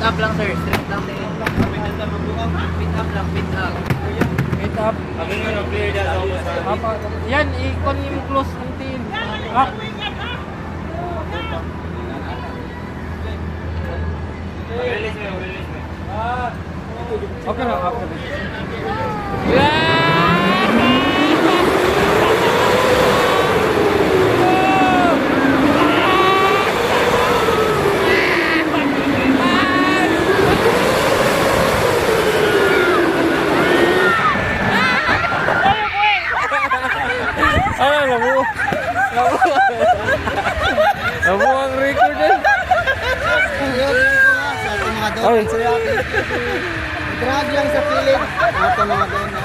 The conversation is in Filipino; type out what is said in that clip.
up lang sir, straight lang din. Pit up lang, pit up. Pit up. Apa? Yan, ikon yung close until. Up. Okay na, up. Labo ang record din. Ay. Drag lang sa piling. Ito mga doon.